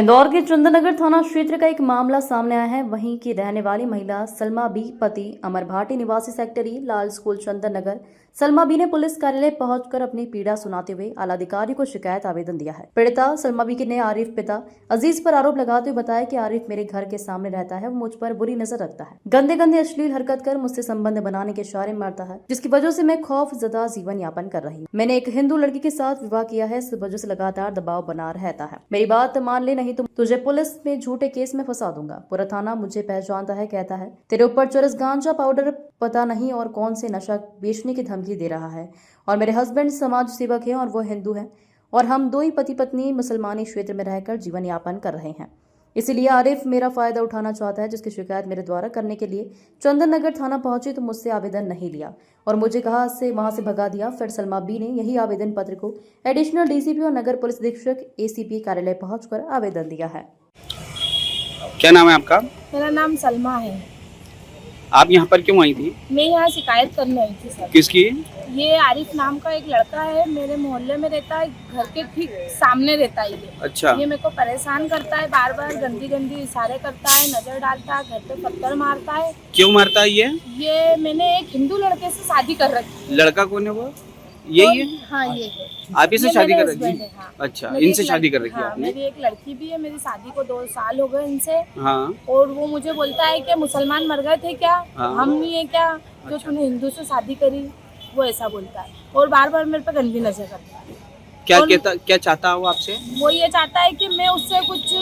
इंदौर के चंदननगर थाना क्षेत्र का एक मामला सामने आया है। वहीं की रहने वाली महिला सलमा बी पति अमर भाटी निवासी सेक्टर ई लाल स्कूल चंदननगर सलमा बी ने पुलिस कार्यालय पहुंचकर अपनी पीड़ा सुनाते हुए आलाधिकारी को शिकायत आवेदन दिया है। पीड़िता सलमा बी ने आरिफ पिता अजीज पर आरोप लगाते हुए बताया कि आरिफ मेरे घर के सामने रहता है, वो मुझ पर बुरी नजर रखता है, गंदे गंदे अश्लील हरकत कर मुझसे संबंध बनाने के इशारे मारता है, जिसकी वजह से मैं खौफजदा जीवन यापन कर रही हूँ। मैंने एक हिंदू लड़की के साथ विवाह किया है, इस वजह से लगातार दबाव बना रहता है। मेरी बात मान ले, नहीं तो तुझे पुलिस में झूठे केस में फंसा दूंगा। पूरा थाना मुझे पहचानता है, कहता है तेरे ऊपर चरस गांजा पाउडर पता नहीं और कौन से नशा बेचने की धमकी दे रहा है। और मेरे हस्बैंड समाज सेवक हैं और वो हिंदू हैं और हम दो ही पति पत्नी मुसलमानी क्षेत्र में रहकर जीवन यापन कर रहे हैं। इसीलिए आरिफ मेरा फायदा उठाना चाहता है, जिसकी शिकायत मेरे द्वारा करने के लिए चंदननगर थाना पहुंची तो मुझसे आवेदन नहीं लिया और मुझे कहा से वहां से भगा दिया। फिर सलमा बी ने यही आवेदन पत्र को एडिशनल डीसीपी और नगर पुलिस अधीक्षक एसीपी कार्यालय पहुंचकर आवेदन दिया है। क्या नाम है आपका? मेरा नाम सलमा है। आप यहाँ पर क्यों आई थी? मैं यहाँ शिकायत करने आई थी सर। किसकी? ये आरिफ नाम का एक लड़का है, मेरे मोहल्ले में रहता है, घर के ठीक सामने रहता है ये। अच्छा। ये मेरे को परेशान करता है, बार बार गंदी गंदी इशारे करता है, नजर डालता है, घर पे पत्थर मारता है। क्यों मारता है ये मैंने एक हिंदू लड़के से शादी कर रखी है। लड़का कौन है वो? यही है? हाँ ये है। आप इसे शादी कर रखी? हाँ। अच्छा, इनसे शादी कर रखी है आपने? मेरी एक लड़की भी है, मेरी शादी को 2 साल हो गए इनसे। हाँ। और वो मुझे बोलता है कि मुसलमान मर गए थे क्या? हाँ। हम नहीं है क्या जो अच्छा। तूने हिंदू से शादी करी? वो ऐसा बोलता है और बार बार मेरे पे गंदी नजर करता है। क्या चाहता है वो आपसे? वो ये चाहता है कि मैं उससे कुछ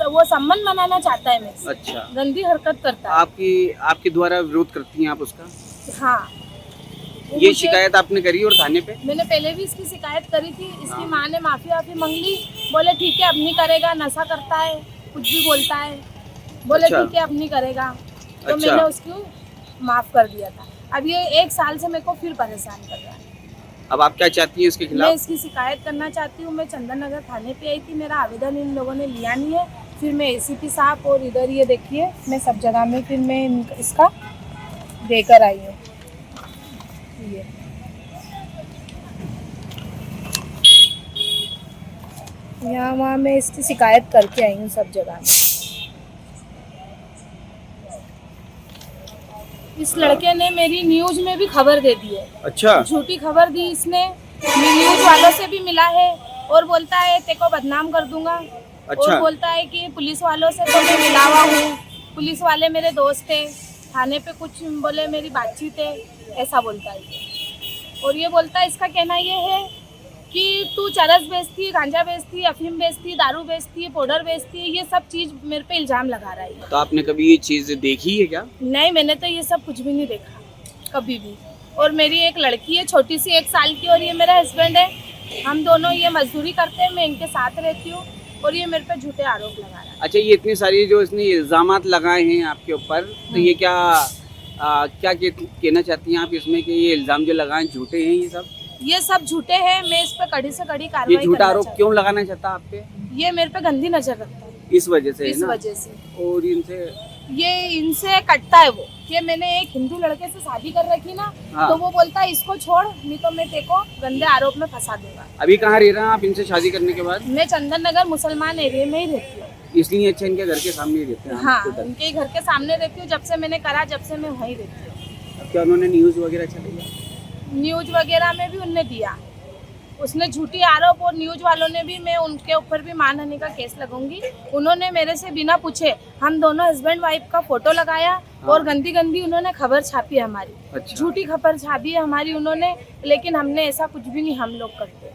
वो संबंध बनाना चाहता है मेरे से। अच्छा। गंदी हरकत करता है। आपके द्वारा विरोध करती हैं आप उसका? हाँ। ये शिकायत आपने करी और थाने पे? मैंने पहले भी इसकी शिकायत करी थी। इसकी माँ ने माफी मांग ली, बोले ठीक है अब नहीं करेगा, नशा करता है, कुछ भी बोलता है, बोले अच्छा। ठीक है अब नहीं करेगा। तो अच्छा। मैंने उसको माफ कर दिया था। अब ये 1 साल से मेरे को फिर परेशान कर रहा है। अब आप क्या चाहती हैं इसके खिलाफ? मैं इसकी शिकायत करना चाहती हूँ। मैं चंदननगर थाने पे आई थी, मेरा आवेदन इन लोगों ने लिया नहीं है। फिर मैं एसीपी साहब और इधर ये देखिए मैं सब जगह में फिर मैं इसका देकर आई हूँ। ये यहाँ वहाँ मैं इसकी शिकायत करके आई हूँ सब जगह में। इस लड़के ने मेरी न्यूज में भी खबर दे दी है। अच्छा। झूठी खबर दी इसने, न्यूज वालों से भी मिला है और बोलता है तेको बदनाम कर दूंगा। अच्छा। और बोलता है कि पुलिस वालों से तो मैं मिला हुआ हूँ, पुलिस वाले मेरे दोस्त थे, थाने पे कुछ बोले मेरी बातचीत है, ऐसा बोलता है। और ये बोलता है, इसका कहना ये है कि तू चरस बेचती, गांजा बेचती, अफीम बेचती, दारू बेचती, पाउडर बेचती है, ये सब चीज मेरे पे इल्जाम लगा रहा है। तो आपने कभी ये चीज देखी है क्या? नहीं, मैंने तो ये सब कुछ भी नहीं देखा कभी भी। और मेरी एक लड़की है छोटी सी 1 साल की और ये मेरा हस्बैंड है। हम दोनों ये मजदूरी करते हैं, मैं इनके साथ रहती हूँ और ये मेरे पे झूठे आरोप लगा रहा है। अच्छा, ये इतनी सारी जो इसने इल्जामात लगाए हैं आपके ऊपर, तो ये क्या कहना चाहती हैं आप इसमें कि ये इल्जाम जो लगाए झूठे हैं? ये सब झूठे हैं। मैं इस पे कड़ी से कड़ी ये कार्रवाई झूठा आरोप क्यों लगाना चाहता आप पे? ये मेरे पे गंदी नजर रखता है, इस वजह से? इस वजह से। और इनसे कटता है वो कि मैंने एक हिंदू लड़के से शादी कर रखी ना। हाँ। तो वो बोलता है इसको छोड़, नहीं तो मैं तेको गंदे आरोप में फंसा दूंगा। अभी कहाँ रह रहे हैं आप इनसे शादी करने के बाद? मैं चंदननगर मुसलमान एरिया में ही रहती हूँ। इसलिए अच्छा इनके घर के सामने ही रहते हैं? हाँ, इनके घर के सामने रहती हूँ। जब से मैंने करा, जब से मैं वहीं रहती हूँ। क्या उन्होंने न्यूज वगैरह चलाई? न्यूज वगैरह में भी उनने दिया, उसने झूठी आरोप। और न्यूज वालों ने भी, मैं उनके ऊपर भी मानहानि का केस लगाऊंगी। उन्होंने मेरे से बिना पूछे हम दोनों हस्बैंड वाइफ का फोटो लगाया। हाँ। और गंदी गंदी उन्होंने खबर छापी हमारी। अच्छा। झूठी खबर छापी है हमारी उन्होंने, लेकिन हमने ऐसा कुछ भी नहीं हम लोग करते।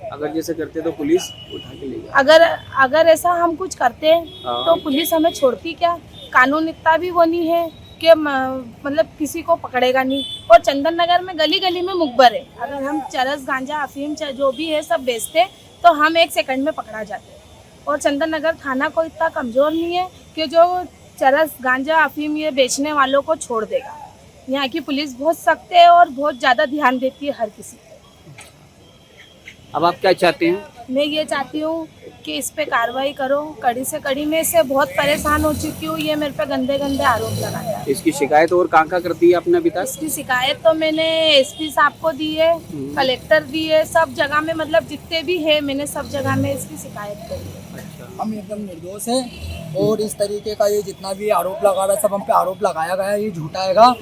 अगर जैसे करते तो पुलिस उठा के ले जाए। अगर ऐसा हम कुछ करते तो पुलिस हमें छोड़ती क्या? कानून इतना भी वो नहीं है कि मतलब किसी को पकड़ेगा नहीं। और चंदननगर में गली गली में मुखबर है। अगर हम चरस गांजा अफीम जो भी है सब बेचते तो हम 1 सेकंड में पकड़ा जाते। और चंदननगर थाना को इतना कमजोर नहीं है कि जो चरस गांजा अफीम ये बेचने वालों को छोड़ देगा। यहाँ की पुलिस बहुत सख्त है और बहुत ज़्यादा ध्यान देती है हर किसी पे। अब आप क्या चाहते हैं? मैं ये चाहती हूँ कि इस पे कार्रवाई करो कड़ी से कड़ी। मैं इससे बहुत परेशान हो चुकी हूँ। ये मेरे पे गंदे गंदे आरोप लगाया है। इसकी शिकायत और कहाँ करती है आपने अभी तक? इसकी शिकायत तो मैंने एसपी साहब को दी है, कलेक्टर दी है, सब जगह में, मतलब जितने भी है मैंने सब जगह में इसकी शिकायत करी है। अच्छा। हम एकदम निर्दोष हैं और इस तरीके का ये जितना भी आरोप लगा रहा है सब हम पे आरोप लगाया गया है, ये झूठा हैगा।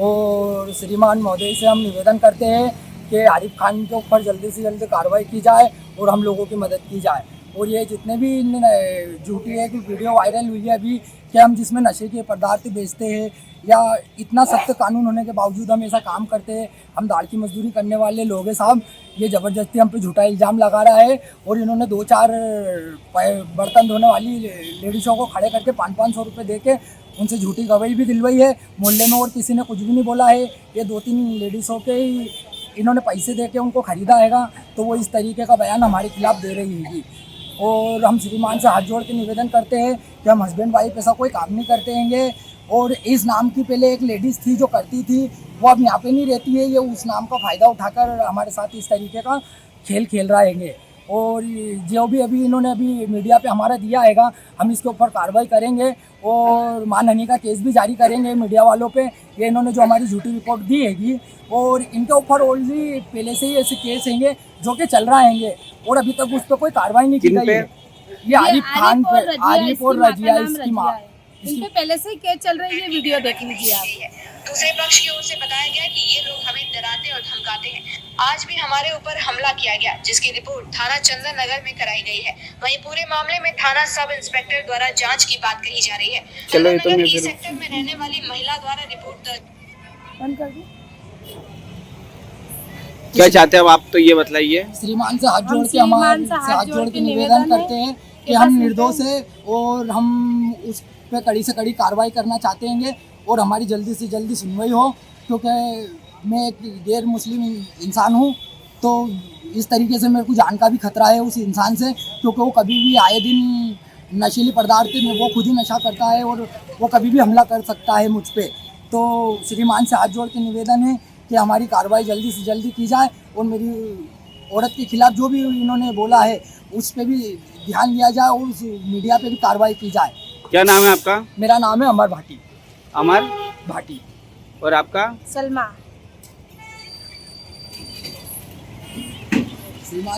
और श्रीमान महोदय से हम निवेदन करते हैं कि आरिफ खान के ऊपर जल्दी से जल्दी कार्रवाई की जाए और हम लोगों की मदद की जाए। और ये जितने भी झूठी है कि वीडियो वायरल हुई है अभी कि हम जिसमें नशे के पदार्थ बेचते हैं या इतना सख्त कानून होने के बावजूद हम ऐसा काम करते हैं, हम दाढ़ की मजदूरी करने वाले लोग हैं साहब। ये ज़बरदस्ती हम पे झूठा इल्ज़ाम लगा रहा है और इन्होंने 2-4 बर्तन धोने वाली लेडीज़ों को खड़े करके 500-500 रुपये दे के उनसे झूठी गवाही भी दिलवाई है मोहल्ले में और किसी ने कुछ भी नहीं बोला है। ये 2-3 लेडीज़ों के ही इन्होंने पैसे दे के उनको ख़रीदा हैगा, तो वो इस तरीके का बयान हमारे खिलाफ़ दे रही हैगी। और हम श्रीमान से हाथ जोड़ के निवेदन करते हैं कि हम हस्बैंड वाइफ ऐसा कोई काम नहीं करते हैंगे। और इस नाम की पहले एक लेडीज़ थी जो करती थी, वो अब यहाँ पे नहीं रहती है। ये उस नाम का फ़ायदा उठाकर हमारे साथ इस तरीके का खेल रहा हैंगे। और जो भी अभी इन्होंने अभी मीडिया पे हमारा दिया हैगा, हम इसके ऊपर कार्रवाई करेंगे और मानहानि का केस भी जारी करेंगे मीडिया वालों पे। ये इन्होंने जो हमारी झूठी रिपोर्ट दी हैगी और इनके ऊपर ऑलरेडी पहले से ही ऐसे केस हैंगे जो कि चल रहा हैंगे और अभी तक उस पर कोई कार्रवाई नहीं की गई है। ये आरिफ खान पे, आरिफ और रजिया इसकी माँ, इनके पहले से ही केस चल रही है। वीडियो देख लीजिए आप। दूसरे पक्ष की ओर से बताया गया कि ये लोग हमें डराते और धमकाते हैं। आज भी हमारे ऊपर हमला किया गया, जिसकी रिपोर्ट थाना चंदन नगर में कराई गई है। वहीं पूरे मामले में थाना सब इंस्पेक्टर द्वारा जांच की बात कही जा रही है। चलो, ये तो चंदन मैं नगर ई फिर- सेक्टर में रहने वाली महिला द्वारा रिपोर्ट दर्ज। बंद कर दी। क्या चाहते हैं अब आप तो ये बताइए। श्रीमान से हाथ जोड़ के श्रीमान से हमारे हाथ जोड़ के निवेदन करते हैं कि हम निर्दोष है और हम उस पे कड़ी से कड़ी कार्रवाई करना चाहते हैं और हमारी जल्दी से जल्दी सुनवाई हो। क्योंकि मैं एक गैर मुस्लिम इंसान हूँ, तो इस तरीके से मेरे को जान का भी खतरा है उस इंसान से, क्योंकि वो कभी भी आए दिन नशीली पदार्थ में वो खुद ही नशा करता है और वो कभी भी हमला कर सकता है मुझ पर। तो श्रीमान से हाथ जोड़ के निवेदन है कि हमारी कार्रवाई जल्दी से जल्दी की जाए और मेरी औरत के खिलाफ़ जो भी इन्होंने बोला है उस पर भी ध्यान दिया जाए और उस मीडिया पे भी कार्रवाई की जाए। क्या नाम है आपका? मेरा नाम है अमर भाटी। अमर भाटी। और आपका? सलमा। श्रीमान